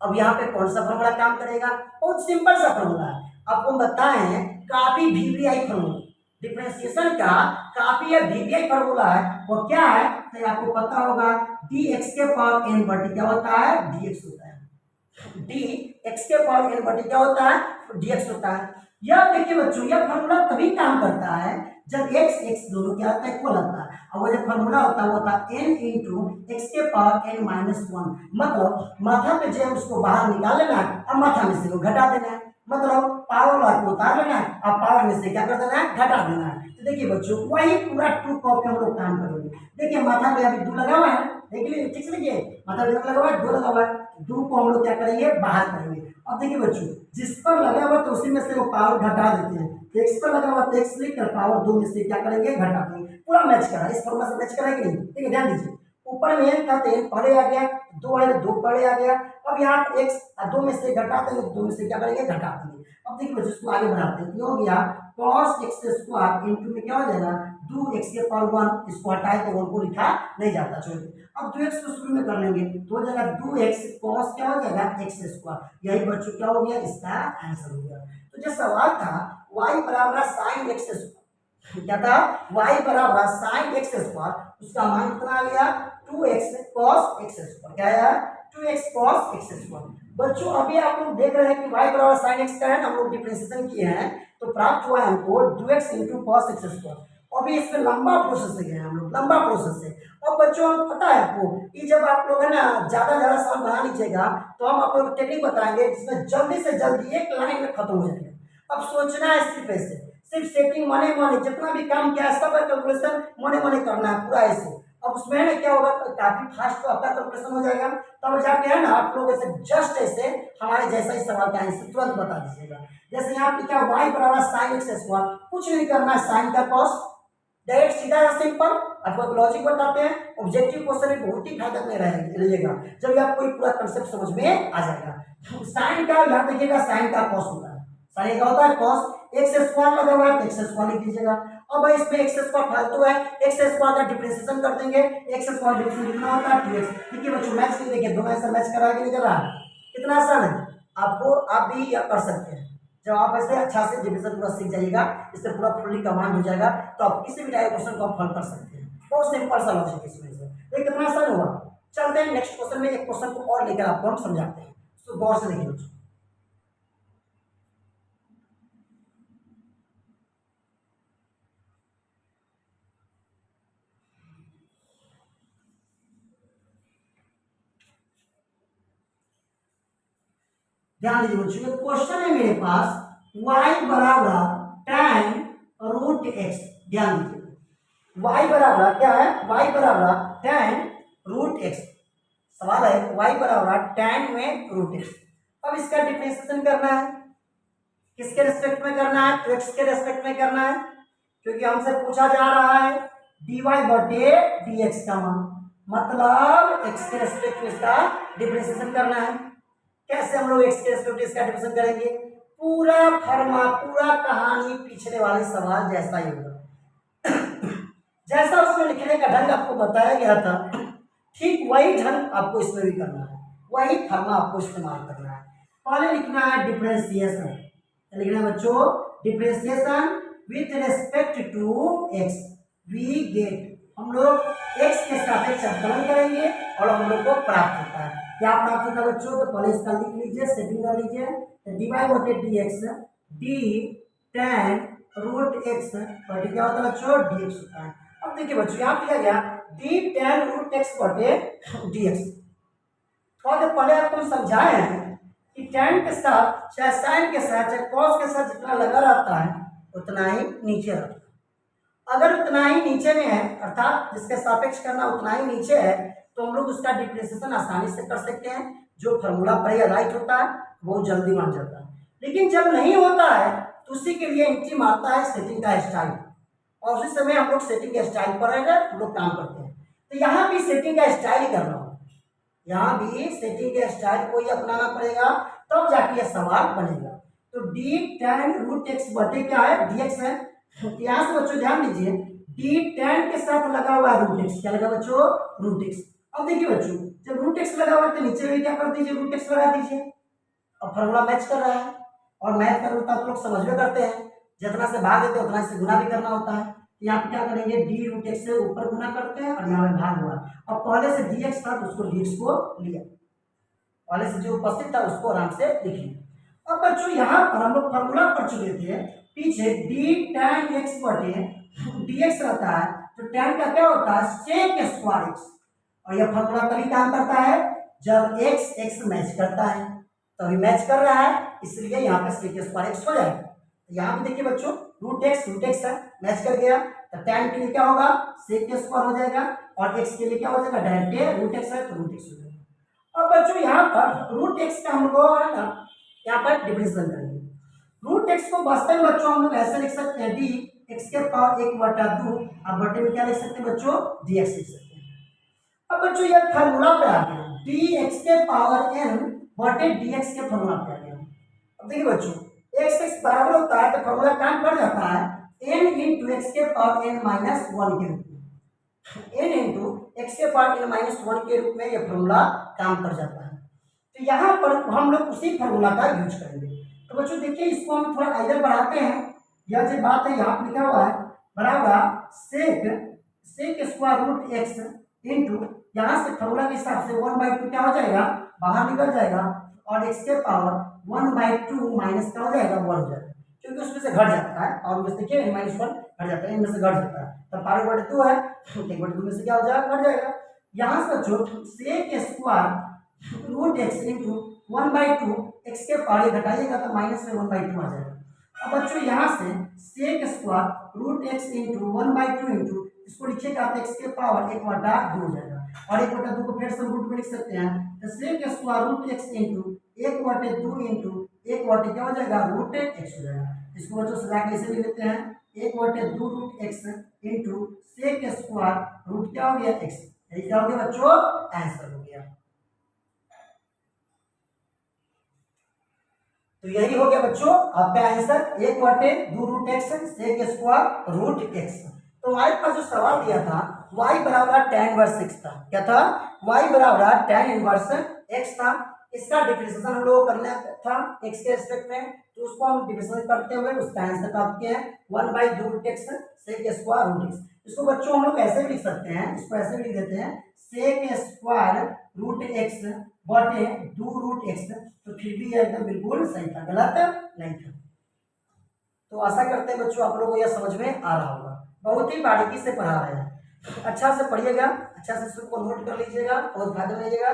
अब यहाँ पे कौन सा फॉर्मूला काम करेगा, बहुत सिंपल सा फॉर्मूला है, आपको बताएं काफी वीवीआई फॉर्मूला, डिफरेंशिएशन का काफी वीवीआई फॉर्मूला है। वो क्या है तो आपको पता होगा, डी एक्स के पावर एन बटे क्या होता है, डी एक्स होता है। डी एक्स के पावर एन बटे क्या होता है, डी एक्स होता है। यह देखिए बच्चों, यह फॉर्मूला तभी काम करता है जब x x दोनों क्या होता है, इक्वल होता है। और वो जो फॉर्मूला होता है वो होता है n इंटू एक्स के पावर n माइनस वन। मतलब माथा पे जो है उसको बाहर निकाल लेना है और माथा में से वो घटा देना है। मतलब पावर वाला को उतार लेना है और पावर में से क्या कर देना है, घटा देना है। तो देखिए बच्चों, वही पूरा ट्रू कॉपी हम लोग काम करेंगे। देखिए माथा पे अभी 2 लगा हुआ है, देख लीजिए ठीक से, देखिए माथा पे लगा हुआ है, 2 लगा हुआ है, 2 को हम लोग क्या करेंगे, बाहर करेंगे। अब देखिए बच्चों, जिस पर लगा हुआ तो उसी में से वो पावर घटा देते हैं। एक्स पर लगा हुआ तो एक्स लिख कर पावर 2 में से क्या करेंगे, घटा देंगे। पूरा मैच करा, इस फॉर्मूला से मैच करा कि नहीं, ठीक है, ध्यान दीजिए। ऊपर में n था तो n पहले आ गया, 2 है 2 पहले आ गया। अब यहाँ x 2 में से घटा देंगे, 2 में से क्या करेंगे, घटा देंगे। अब देखिए बच्चों, इसको आगे बढ़ाते हैं, ये हो गया cos x स्क्वायर इंटू में क्या हो जाएगा, 2x के पावर 1। इसको हटाए तो 1 को लिखा नहीं जाता, छोड़िए। अब 2x को शुरू में कर लेंगे तो हो जाएगा 2x cos क्या हो जाएगा, x स्क्वायर। यही बच्चों क्या हो गया, इसका आंसर हो गया। तो जो सवाल था y बराबर sin x स्क्वायर, क्या था, y बराबर sin x स्क्वायर, उसका मान कितना आ गया, 2x cos x स्क्वायर। क्या है, 2x cos x स्क्वायर। बच्चों अभी आप लोग देख रहे हैं कि y बराबर sin x का है, हम लोग डिफरेंशिएशन किए हैं तो प्राप्त हुआ है हमको 2x cos x स्क्वायर। अभी इसमें लंबा प्रोसेस से गए हम लोग, लंबा प्रोसेस से। और बच्चों पता है आपको कि जब आप लोग है ना ज्यादा ज्यादा सवाल बना लीजिएगा तो हम आप लोग टेक्निक बताएंगे जिसमें जल्दी से जल्दी एक लाइन में खत्म हो जाएगा। अब सोचना है सिर्फ ऐसे, सिर्फ सेटिंग मने मने जितना भी काम किया है सब कैलकुलेशन मने मने करना है पूरा ऐसे। अब उसमें है ना क्या होगा, काफी फास्ट तो आपका कैलकुलेशन हो जाएगा। तब जाके है ना आप लोग ऐसे जस्ट ऐसे हमारे जैसा ही सवाल का आंसर तुरंत बता दीजिएगा। जैसे यहाँ पे क्या, y बराबर sin x स्क्वायर, कुछ नहीं करना है, साइन का cos, डायरेक्ट सीधा सिंपल। आपको लॉजिक बताते हैं, ऑब्जेक्टिव क्वेश्चन में बहुत ही फायदा में रहेगा जब आपको पूरा कंसेप्ट समझ में आ जाएगा। साइन का याद रखिएगा, साइन का cos होता है, साइन का होता है cos। x स्क्वायर लगा हुआ है तो x स्क्वायर लिख दीजिएगा। अब इसमें x स्क्वायर फालतू है, x स्क्वायर का डिफरेंशिएशन कर देंगे, x स्क्वायर डिफरेंशिएशन कितना होता है 2x। देखिए बच्चों मैच नहीं, देखिए दोनों ऐसा मैच करा के नहीं कर रहा है, कितना आसान है। आपको आप भी कर सकते हैं जब आप ऐसे अच्छा से डिवीजन पूरा सीख जाइएगा, इससे पूरा फुल्ली कमांड हो जाएगा तो आप किसी भी टाइप क्वेश्चन को आप हल कर सकते हैं। बहुत सिंपल सा लॉजिक है इसमें से, ये कितना आसान हुआ। चलते हैं नेक्स्ट क्वेश्चन में, एक क्वेश्चन को और लेकर आपको हम समझाते हैं, तो गौर से देखिए बच्चों। ध्यान दीजिए बच्चों, क्वेश्चन है मेरे पास y बराबर tan रूट x। ध्यान दीजिए y बराबर क्या है, y बराबर tan रूट x। सवाल है y बराबर tan में रूट x। अब इसका डिफरेंशिएशन करना है, किसके रेस्पेक्ट में करना है, तो x के रेस्पेक्ट में करना है, क्योंकि हमसे पूछा जा रहा है dy बटे dx का मान, मतलब x के रेस्पेक्ट में इसका डिफरेंशिएशन करना है। कैसे हम लोग x के रेस्पेक्ट में इसका डिफरेंशिएशन करेंगे, पूरा फर्मा पूरा कहानी पिछले वाले सवाल जैसा ही होगा। जैसा उसमें लिखने का ढंग आपको बताया गया था ठीक वही ढंग आपको इसमें भी करना है, वही फर्मा आपको इस्तेमाल करना है। पहले लिखना है डिफरेंशिएशन, लिखना है बच्चों differentiation with respect to x। We get, हम लोग x के सापेक्ष अवकलन करेंगे और हम लोग को प्राप्त होता है। क्या प्राप्त होता है बच्चों, तो पहले इसका लिख लीजिए, सेटिंग कर लीजिए, dy बटे dx d tan root x बटे क्या होता है बच्चों, dx होता है। अब देखिए बच्चों यहाँ किया गया d tan रूट x बटे dx। थोड़ा देर पहले आपको हम समझाए हैं कि tan के साथ चाहे sin के साथ चाहे cos के साथ जितना लगा रहता है उतना ही नीचे रहता है। अगर उतना ही नीचे में है अर्थात जिसके सापेक्ष करना उतना ही नीचे है तो हम लोग उसका डिफरेंशिएशन आसानी से कर सकते हैं। जो फॉर्मूला बढ़िया राइट होता है बहुत जल्दी बन जाता है। लेकिन जब नहीं होता है तो उसी के लिए एंट्री मारता है सेटिंग का स्टाइल, और उसी समय हम लोग सेटिंग के स्टाइल पर हम लोग काम करते हैं। तो यहाँ भी सेटिंग का स्टाइल ही करना होगा, यहाँ भी सेटिंग के स्टाइल को ही अपनाना पड़ेगा तब जाके यह सवाल बनेगा। तो d tan रूट x बटे क्या है dx है। यहाँ से बच्चों ध्यान दीजिए d tan के साथ लगा हुआ है रूट x, क्या लगा बच्चों, रूट x। अब देखिए बच्चों जब रूट x लगा हुआ है तो नीचे भी क्या कर दीजिए, रूट x लगा दीजिए। अब फॉर्मूला मैच कर रहा है और मैथ का रूल आप लोग समझ में करते हैं, जितना से भाग देते हैं उतना से गुना भी करना होता है। यहाँ पे क्या करेंगे, डी रूट एक्स से ऊपर गुना करते हैं और यहाँ पे भाग हुआ। अब पहले से डी एक्स था तो उसको डी एक्स को लिया, पहले से जो उपस्थित था उसको आराम से लिख लिया। अब बच्चों यहाँ पर हम लोग फॉर्मूला पढ़ चुके थे पीछे डी tan x बटे dx रहता है, तो tan का क्या होता है sec स्क्वायर x, और यह फॉर्मूला तभी काम करता है जब x x मैच करता है, तभी मैच कर रहा है, इसलिए यहाँ पे sec स्क्वायर x हो जाएगा। तो यहाँ पे देखिए बच्चों रूट एक्स है, मैच कर गया, तो tan के लिए क्या होगा sec स्क्वायर हो जाएगा, और x के लिए क्या हो जाएगा डायरेक्ट रूट एक्स है तो रूट एक्स हो जाएगा। अब बच्चों यहाँ पर रूट एक्स का हम लोग है ना यहाँ पर डिफरेंशियल करेंगे। रूट एक्स को वास्तव में बच्चों हम लोग ऐसे लिख सकते हैं डी एक्स के पावर 1/2, अब बटे में क्या लिख सकते हैं बच्चों डी एक्स लिख सकते हैं। अब बच्चों ये फार्मूला पे आ गया डी एक्स के पावर n बटे डी एक्स के फार्मूला पे आ गया। अब देखिए बच्चों एक्स एक्स बराबर होता है तो फार्मूला काम कर जाता है n इंटू एक्स के पावर n माइनस 1 के रूप में, n इंटू एक्स के पावर n माइनस 1 के रूप में यह फार्मूला काम कर जाता है। तो यहाँ पर हम लोग उसी फार्मूला का यूज करेंगे। तो बच्चों देखिए इसको हम थोड़ा इधर बढ़ाते हैं, यह जो बात है यहाँ पर लिखा हुआ है बराबर sec square root x into यहाँ से फार्मूला के हिसाब से 1/2 क्या हो जाएगा बाहर निकल जाएगा, और एक्स के पावर 1/2 माइनस क्या हो जाएगा 1 हो जाएगा, क्योंकि उसमें से घट जाता है, और उसमें देखिए n-1 घट जाता है, इनमें से घट जाता है, तो पावर 2 है, 1/2 में से क्या हो जाएगा घट जाएगा। यहाँ से बच्चों sec square root x into 1/2 x के पावर घटाइएगा तो माइनस में 1/2 आ जाएगा। अब बच्चों यहाँ से sec square root x into 1/2 into इसको लिखिएगा तो एक्स के पावर 1/2 हो जाएगा, और 1/2 को फिर से रूट में लिख सकते हैं तो sec square root x into 1/2 into 1 क्या हो जाएगा रूट एक्स हो जाएगा। इसको बच्चों सजा के ऐसे लिख लेते हैं 1/2 root x into sec square root क्या हो गया एक्स, यही क्या हो गया बच्चों आंसर हो गया। तो यही हो गया बच्चों आपका answer 1/2 root x sec square root x. तो हमारे पास जो सवाल दिया था y बराबर tan इनवर्स x था, क्या था y बराबर tan इनवर्स x था, इसका डिफरेंशिएशन हम लोग करना था x के रिस्पेक्ट में, तो उसको हम डिफरेंशिएशन करते हुए उसका आंसर प्राप्त किया है 1/2 root x sec square root x. इसको बच्चों हम लोग ऐसे भी लिख सकते हैं, इसको ऐसे भी लिख देते हैं सेक स्क्वायर रूट एक्स बटे 2 रूट एक्स, तो फिर भी एकदम बिल्कुल सही था, गलत नहीं था। तो आशा करते हैं बच्चों आप लोगों को यह समझ में आ रहा होगा, बहुत ही बारीकी से पढ़ा रहे हैं, अच्छा से पढ़िएगा, अच्छा से सबको नोट कर लीजिएगा और फायदा लीजिएगा।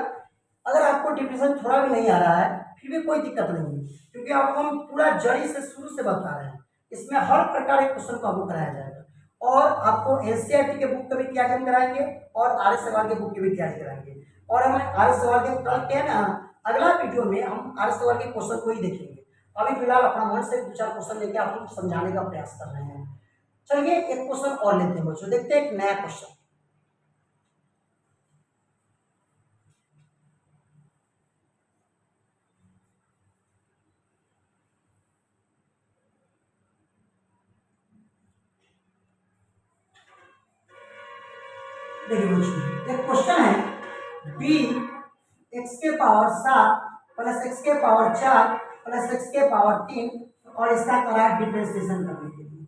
अगर आपको डिफरेंशिएशन थोड़ा भी नहीं आ रहा है फिर भी कोई दिक्कत नहीं है, क्योंकि आपको हम पूरा जड़ी से शुरू से बता रहे हैं, इसमें हर प्रकार के क्वेश्चन को आपको कराया जाएगा, और आपको एनसीईआरटी के बुक का भी तैयारी कराएंगे और आर्य सवाल के बुक की भी तैयारी कराएंगे, और हम आर्य सवाल के कल के ना अगला वीडियो में हम आर्य सवाल के क्वेश्चन को ही देखेंगे। अभी फिलहाल अपना मन से 2-4 क्वेश्चन लेके आपको समझाने का प्रयास कर रहे हैं। चलिए एक क्वेश्चन और लेते हैं बच्चों, देखते हैं एक नया क्वेश्चन। देखिए बच्चों एक क्वेश्चन है बी एक्स के पावर 7 प्लस एक्स के पावर 4 प्लस एक्स के पावर 3 और इसका करा डिफरेंशिएशन करने के लिए,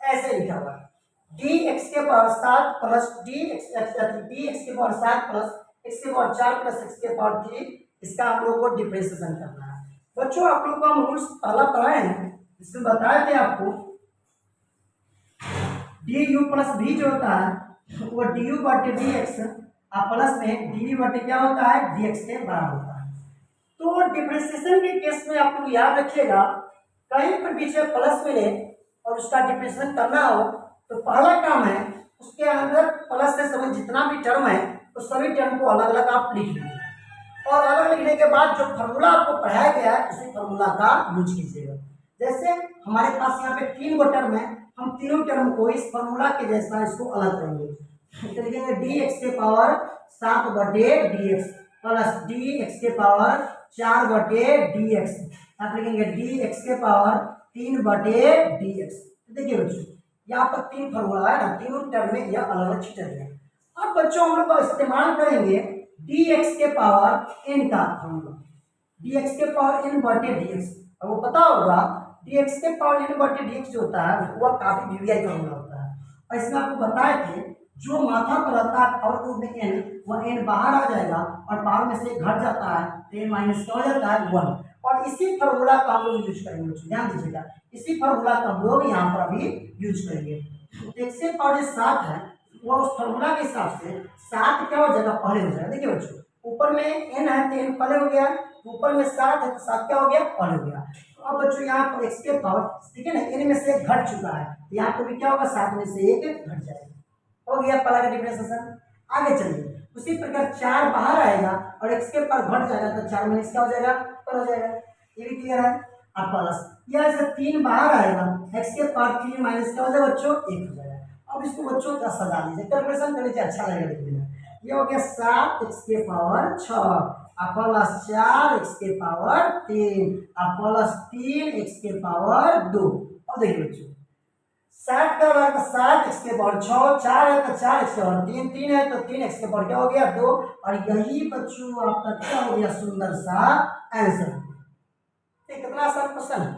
ऐसे लिखा हुआ है डी एक्स के पावर 7 प्लस डी एक्स के पावर 7 प्लस एक्स के पावर 4 प्लस एक्स के पावर 3, इसका आप लोगों को डिफरेंशिएशन करना है। बच्चों आप लोग को हम रूल्स पहला पढ़ाए हैं, इसमें बताए थे आपको डी यू प्लस भी जो होता है वो डी यू बटे डी एक्स प्लस में डी वी बटे क्या होता है डी एक्स के बराबर होता है। तो डिफरेंशिएशन के केस में आप लोग याद रखिएगा कहीं पर बीच में प्लस मिले और उसका डिफरेंशिएशन करना हो तो पहला काम है उसके अंदर प्लस से समय जितना भी टर्म है तो सभी टर्म को अलग अलग आप लिख लीजिए, और अलग लिखने के बाद जो फार्मूला आपको पढ़ाया गया है उसी फार्मूला का यूज कीजिएगा। जैसे हमारे पास यहाँ पे 3 गो टर्म है, हम तीनों टर्म को इस फार्मूला के जैसा इसको अलग करेंगे, तो लिखेंगे डी एक्स के पावर 7 बटे D x plus D x के पावर 4 बटे डी एक्स, आप लिखेंगे डी एक्स के पावर 3 बटे डी एक्स। देखिए बच्चों यहाँ पर 3 फार्मूला है ना, तीनों टर्म में यह अलग अलग चीजें हैं। अब बच्चों हम लोग का इस्तेमाल करेंगे डी एक्स के पावर एन का फार्मूला, डी एक्स के पावर एन बटे डी एक्स। अब वो पता होगा डी एक्स के पावर एन बटे डी एक्स जो होता है वह काफी वीवीआई फार्मूला होता है, और इसमें आपको बताए थे जो माथा पर रहता है और रूप में एन, वह एन बाहर आ जाएगा और पावर में से घट जाता है तो एन माइनस क्या हो जाता है 1, और और इसी फार्मूला का हम लोग यूज करेंगे बच्चों, ध्यान दीजिएगा, इसी फार्मूला का हम लोग यहाँ पर अभी यूज करेंगे। एक्स के पावर जो 7 है वो उस फार्मूला के हिसाब से 7 क्या हो जाएगा, पहले हो जाएगा। देखिए बच्चों, ऊपर में n है तो n पहले हो गया, ऊपर में 7 है तो 7 क्या हो गया, पहले हो गया। तो अब बच्चों यहाँ पर x के पावर, ठीक है ना, n में से 1 घट चुका है, तो यहाँ पर भी क्या होगा, 7 में से 1 घट जाएगा। हो गया पहला का डिफरेंशिएशन। आगे चलिए, उसी प्रकार 4 बाहर आएगा और x के पावर घट जाएगा, तो 4 में क्या हो जाएगा, ऊपर हो जाएगा। ये भी क्लियर है। अब प्लस यहाँ से 3 बाहर आएगा, x के पावर 3 माइनस क्या हो जाएगा बच्चों, 1 हो जाएगा। अब इसको बच्चों का सजा दीजिए, कैलकुलेशन कर लीजिए, अच्छा लगेगा देखने में। ये हो गया 7 x के पावर 6 प्लस 4 x के पावर 3 प्लस 3 x के पावर 2। अब देखिए बच्चों, 7 का वर्ग 7 x के पावर 6, 4 है तो 4 x के पावर 3, 3 है तो 3 x के पावर क्या हो गया, 2। और यही बच्चों आपका क्या हो गया, सुंदर सा आंसर। कितना आसान क्वेश्चन है,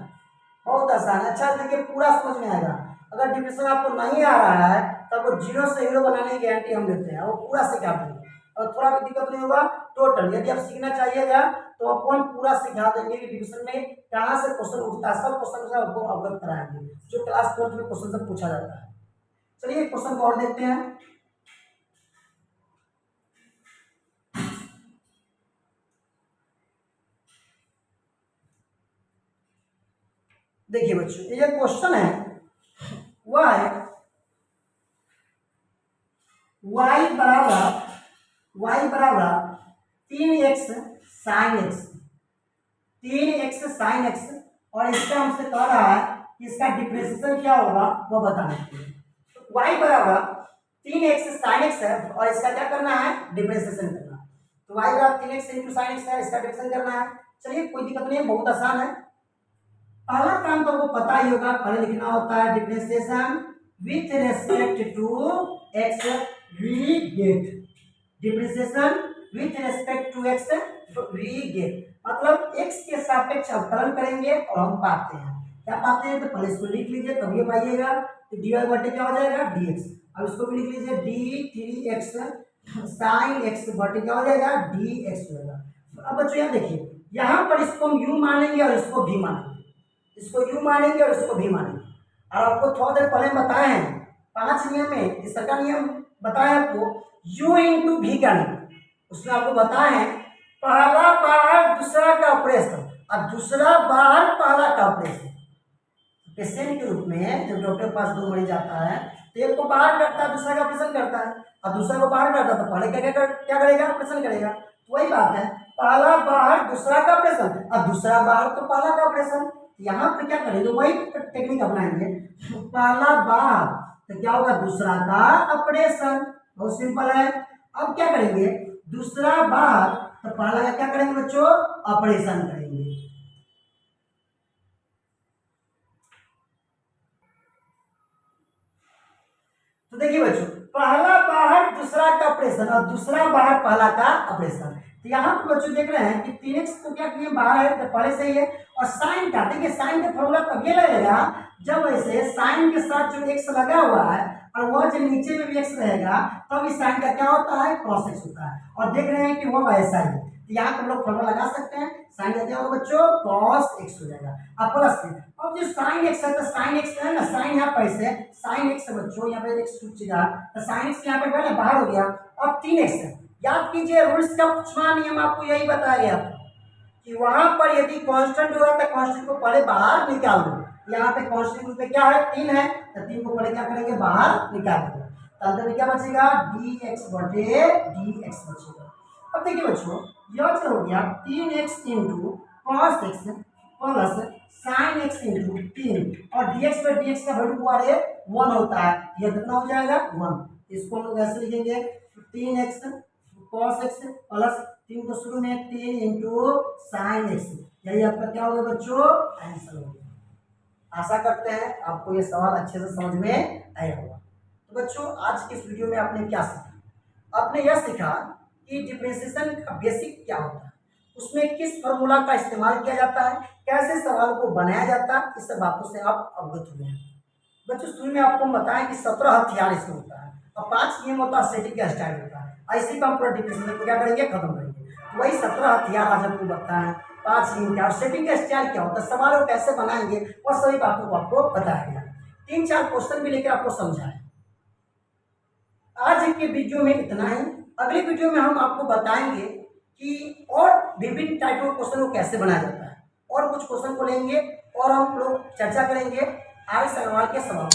बहुत आसान है। अच्छा देखिए, पूरा समझ में आएगा। अगर डिफरेंशियल आपको नहीं आ रहा है तब वो 0 से हीरो बनाने की गारंटी हम देते हैं, वो पूरा सिखा देंगे। और थोड़ा भी दिक्कत नहीं होगा, टोटल यदि आप सीखना चाहिएगा तो अपन पूरा सिखा देंगे कि डिवीजन में कहाँ से क्वेश्चन उठता है, सब क्वेश्चन से आपको अवगत कराएंगे, जो क्लास 4 में क्वेश्चन से पूछा जाता है। चलिए क्वेश्चन को और देखते हैं। देखिए बच्चों, ये क्वेश्चन है वह है y बराबर 3x sin x, 3x sin x, और इसका हमसे कह रहा है कि इसका डिफरेंशिएशन क्या होगा वो बताने के लिए। y बराबर 3x sin x है और इसका क्या करना है, डिफरेंशिएशन करना। तो y बराबर 3x sin x है, इसका डिफरेंशिएशन करना है। चलिए कोई दिक्कत नहीं है, बहुत आसान है। पहला काम तो आपको पता ही होगा, पहले लिखना होता है differentiation with respect to x we get, differentiation with respect to x we get, मतलब x के सापेक्ष अवकलन करेंगे और हम पाते हैं। क्या पाते हैं, तो पहले इसको लिख लीजिए तब ये पाइएगा। तो dy बटे क्या हो जाएगा, dx। अब इसको भी लिख लीजिए, d3x sin x बटे क्या हो जाएगा, dx हो जाएगा। अब बच्चों यहाँ देखिए, यहाँ पर इसको हम u मानेंगे और इसको v मानेंगे, इसको u मानेंगे और इसको v मानेंगे। और आपको थोड़ा देर पहले बताए हैं 5 नियम में, इसका नियम बताया आपको, u इंटू v का नियम। उसमें आपको बताए हैं पहला बाहर दूसरा का ऑपरेशन और दूसरा बाहर पहला का ऑपरेशन। पेशेंट के रूप में जब डॉक्टर के पास 2 मरीज आता है तो एक को बाहर करता है, दूसरा का ऑपरेशन करता है, और दूसरा को बाहर करता है तो पहले क्या करेगा, ऑपरेशन करेगा। तो वही बात है, पहला बाहर दूसरा का ऑपरेशन और दूसरा बाहर तो पहला का ऑपरेशन। यहाँ पे क्या करेंगे, वही टेक्निक अपनाएंगे। पहला बाहर तो क्या होगा, दूसरा का ऑपरेशन, बहुत सिंपल है। अब क्या करेंगे, दूसरा बाहर तो पहला का क्या करेंगे बच्चों, ऑपरेशन करेंगे। तो देखिए बच्चों, पहला बाहर दूसरा का ऑपरेशन और दूसरा बाहर पहला का ऑपरेशन। तो यहाँ पे बच्चों देख रहे हैं कि 3x को क्या किए, बाहर है तो पहले से ही है। और साइन का देखिए, साइन का फॉर्मूला तब ये लगेगा जब ऐसे साइन के साथ जो x लगा हुआ है और वह जो नीचे में भी x रहेगा तब इस साइन का क्या होता है, cos x होता है। और देख रहे हैं कि वो वैसा ही, तो यहाँ पर लोग फॉर्मूला लगा सकते हैं, साइन का क्या होगा बच्चों, cos x हो जाएगा। अब प्लस में अब जो साइन x है तो साइन x है ना, साइन यहाँ पर ऐसे साइन x है बच्चों, यहाँ पे x छूटेगा तो साइन x यहाँ पे पहले बाहर हो गया। अब 3x है, याद कीजिए रूल्स का 5वां नियम आपको यही बताया गया कि वहां पर यदि कांस्टेंट होगा तो कांस्टेंट को पहले बाहर निकाल दो। यहाँ पे कांस्टेंट रूप में क्या है, 3 है, तो 3 को पहले क्या करेंगे, बाहर निकाल देंगे। तो अंदर में क्या बचेगा, dx बटे dx बचेगा। अब देखिए बच्चों, यह जो हो गया 3x into cos x plus sine x into 3, और dx पर dx का वैल्यू हुआ है 1 होता है, यह कितना हो जाएगा 1। इसको हम लोग ऐसे लिखेंगे 3x कॉस एक्स प्लस 3 को शुरू में 3 इंटू साइन एक्स, यही आपका क्या होगा बच्चों, आंसर होगा। आशा करते हैं आपको ये सवाल अच्छे से समझ में आया होगा। तो बच्चों आज के इस वीडियो में आपने क्या सीखा, आपने यह सीखा कि डिफरेंशिएशन का बेसिक क्या होता है, उसमें किस फॉर्मूला का इस्तेमाल किया जाता है, कैसे सवाल को बनाया जाता है, इस सब बातों से आप अवगत हुए हैं। बच्चों शुरू में आपको बताएं कि 17 हथियार इसमें होता है और 5 नियम होता है, सेटिंग का स्टाइल होता है। ऐसे का हम पूरा डिफरेंशिएशन को क्या करेंगे, खत्म करेंगे। तो वही 17 हथियार आज आपको बताएं 5 यूनिट और सेटिंग का स्टाइल क्या होता है, सवाल को कैसे बनाएंगे, और सभी बातों को आपको बताया गया। 3-4 क्वेश्चन भी लेकर आपको समझाएं। आज के वीडियो में इतना ही। अगले वीडियो में हम आपको बताएंगे कि और विभिन्न टाइप के क्वेश्चन को कैसे बनाया जाता है, और कुछ क्वेश्चन को लेंगे और हम लोग चर्चा करेंगे आर.एस. अग्रवाल के सवाल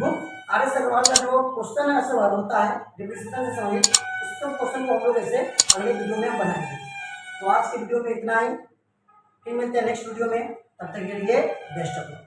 बुक आर.एस. अग्रवाल का जो क्वेश्चन है सवाल होता है डिफिनेशन से संबंधित, उस सब क्वेश्चन को हम लोग ऐसे अगले वीडियो में बनाएंगे। तो आज के वीडियो में इतना ही, फिर मिलते हैं नेक्स्ट वीडियो में, तब तक के लिए बेस्ट ऑफ लक।